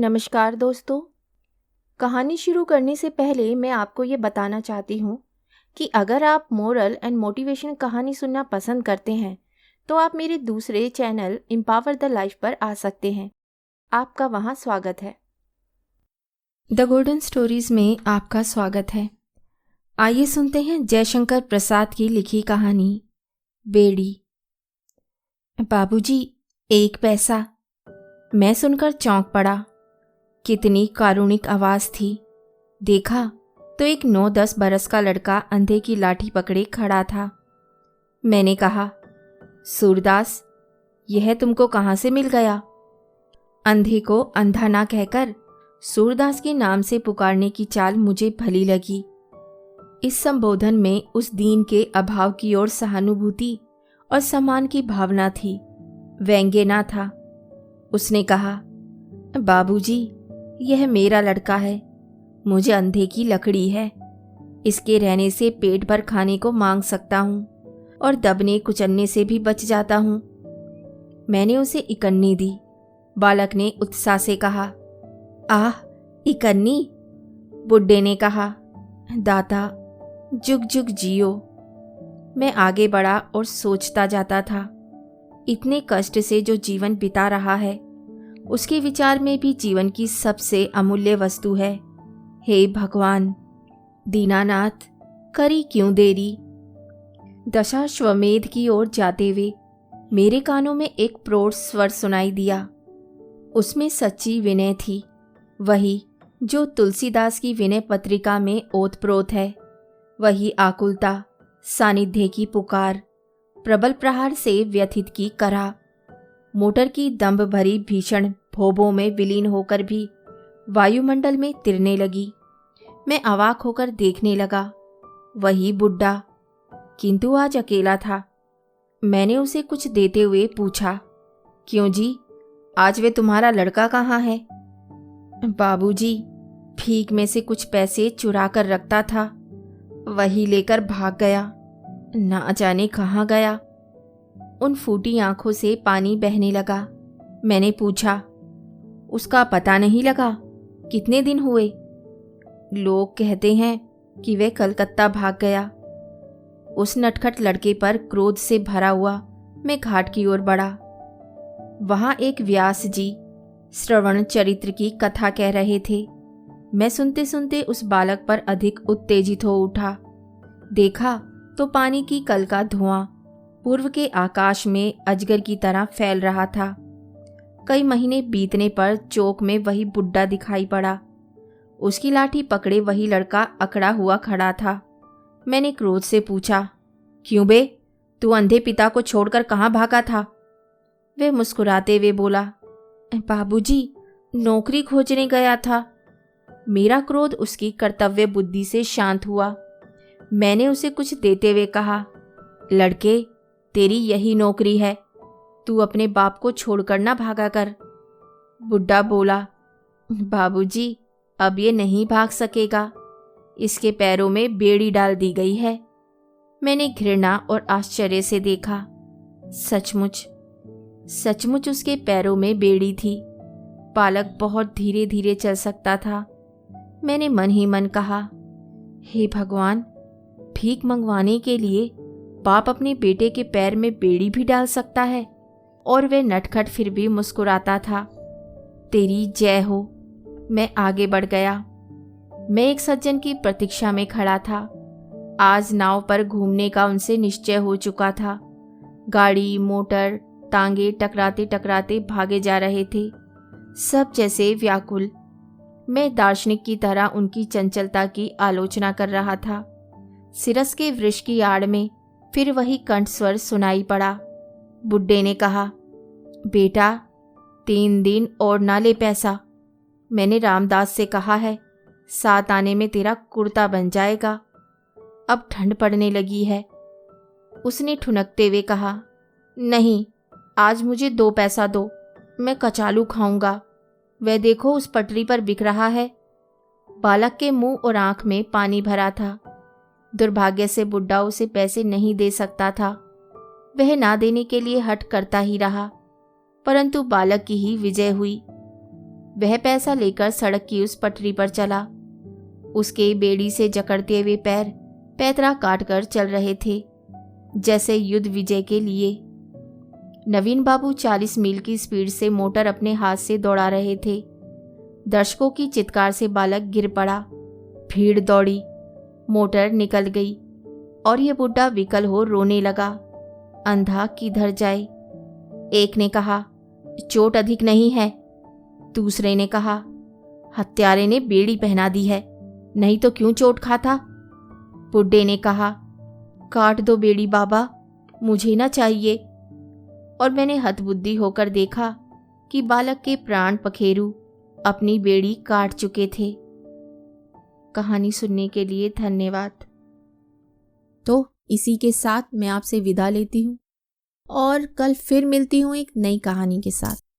नमस्कार दोस्तों। कहानी शुरू करने से पहले मैं आपको ये बताना चाहती हूँ कि अगर आप मोरल एंड मोटिवेशन कहानी सुनना पसंद करते हैं तो आप मेरे दूसरे चैनल एम्पावर द लाइफ पर आ सकते हैं। आपका वहाँ स्वागत है। द गोल्डन स्टोरीज में आपका स्वागत है। आइए सुनते हैं जयशंकर प्रसाद की लिखी कहानी बेड़ी। बाबूजी, 1 पैसा। मैं सुनकर चौंक पड़ा। कितनी कारुणिक आवाज थी। देखा तो एक 9-10 बरस का लड़का अंधे की लाठी पकड़े खड़ा था। मैंने कहा, सूरदास, यह तुमको कहाँ से मिल गया? अंधे को अंधा ना कहकर सूरदास के नाम से पुकारने की चाल मुझे भली लगी। इस संबोधन में उस दीन के अभाव की ओर सहानुभूति और सम्मान की भावना थी, व्यंग्य ना था। उसने कहा, बाबूजी, यह मेरा लड़का है। मुझे अंधे की लकड़ी है। इसके रहने से पेट भर खाने को मांग सकता हूँ और दबने कुचलने से भी बच जाता हूँ। मैंने उसे इकन्नी दी। बालक ने उत्साह से कहा, आह, इकन्नी? बुड्ढे ने कहा, दाता, जुग जुग जियो। मैं आगे बढ़ा और सोचता जाता था, इतने कष्ट से जो जीवन बिता रहा है उसके विचार में भी जीवन की सबसे अमूल्य वस्तु है। हे भगवान, दीनानाथ, करी क्यों देरी? दशाश्वमेध की ओर जाते हुए मेरे कानों में एक प्रौढ़ स्वर सुनाई दिया। उसमें सच्ची विनय थी, वही जो तुलसीदास की विनय पत्रिका में ओतप्रोत है। वही आकुलता, सानिध्य की पुकार, प्रबल प्रहार से व्यथित की करा, मोटर की दंभ भरी भीषण भोबों में विलीन होकर भी वायुमंडल में तिरने लगी। मैं अवाक होकर देखने लगा। वही बुड्ढा, किंतु आज अकेला था। मैंने उसे कुछ देते हुए पूछा, क्यों जी, आज वे तुम्हारा लड़का कहाँ है? बाबूजी, भीख में से कुछ पैसे चुरा कर रखता था, वही लेकर भाग गया। ना जाने कहाँ गया। उन फूटी आंखों से पानी बहने लगा। मैंने पूछा, उसका पता नहीं लगा? कितने दिन हुए? लोग कहते हैं कि वह कलकत्ता भाग गया। उस नटखट लड़के पर क्रोध से भरा हुआ मैं घाट की ओर बढ़ा। वहां एक व्यास जी श्रवण चरित्र की कथा कह रहे थे। मैं सुनते सुनते उस बालक पर अधिक उत्तेजित हो उठा। देखा तो पानी की कल का धुआं पूर्व के आकाश में अजगर की तरह फैल रहा था। कई महीने बीतने पर चौक में वही बुड्ढा दिखाई पड़ा। उसकी लाठी पकड़े वही लड़का अकड़ा हुआ खड़ा था। मैंने क्रोध से पूछा, क्यों बे, तू अंधे पिता को छोड़कर कहाँ भागा था? वे मुस्कुराते हुए बोला, बाबूजी, नौकरी खोजने गया था। मेरा क्रोध उसकी कर्तव्य बुद्धि से शांत हुआ। मैंने उसे कुछ देते हुए कहा, लड़के, तेरी यही नौकरी है, तू अपने बाप को छोड़कर ना भागा कर। बुड्ढा बोला, बाबूजी, अब ये नहीं भाग सकेगा, इसके पैरों में बेड़ी डाल दी गई है। मैंने घृणा और आश्चर्य से देखा। सचमुच सचमुच उसके पैरों में बेड़ी थी। बालक बहुत धीरे धीरे चल सकता था। मैंने मन ही मन कहा, हे भगवान, भीख मंगवाने के लिए बाप अपने बेटे के पैर में बेड़ी भी डाल सकता है? और वह नटखट फिर भी मुस्कुराता था। तेरी जय हो। मैं आगे बढ़ गया। मैं एक सज्जन की प्रतीक्षा में खड़ा था। आज नाव पर घूमने का उनसे निश्चय हो चुका था। गाड़ी, मोटर, टांगे टकराते टकराते भागे जा रहे थे, सब जैसे व्याकुल। मैं दार्शनिक की तरह उनकी चंचलता की आलोचना कर रहा था। सिरस के वृक्ष की आड़ में फिर वही कंठस्वर सुनाई पड़ा। बुड्ढे ने कहा, बेटा, 3 दिन और ना ले पैसा। मैंने रामदास से कहा है, 7 आने में तेरा कुर्ता बन जाएगा। अब ठंड पड़ने लगी है। उसने ठुनकते हुए कहा, नहीं, आज मुझे 2 पैसा दो, मैं कचालू खाऊंगा। वह देखो, उस पटरी पर बिक रहा है। बालक के मुंह और आंख में पानी भरा था। दुर्भाग्य से बुड्ढा उसे पैसे नहीं दे सकता था। वह ना देने के लिए हठ करता ही रहा, परंतु बालक की ही विजय हुई। वह पैसा लेकर सड़क की उस पटरी पर चला। उसके बेड़ी से जकड़ते हुए पैर पैतरा काट कर चल रहे थे, जैसे युद्ध विजय के लिए। नवीन बाबू 40 मील की स्पीड से मोटर अपने हाथ से दौड़ा रहे थे। दर्शकों की चित्कार से बालक गिर पड़ा। भीड़ दौड़ी, मोटर निकल गई और ये बुढ़ा विकल हो रोने लगा। अंधा किधर जाए? एक ने कहा, चोट अधिक नहीं है। दूसरे ने कहा, हत्यारे ने बेड़ी पहना दी है, नहीं तो क्यों चोट खाता? बुड्ढे ने कहा, काट दो बेड़ी बाबा, मुझे ना चाहिए। और मैंने हतबुद्धि होकर देखा कि बालक के प्राण पखेरु अपनी बेड़ी काट चुके थे। कहानी सुनने के लिए धन्यवाद। तो इसी के साथ मैं आपसे विदा लेती हूँ और कल फिर मिलती हूँ एक नई कहानी के साथ।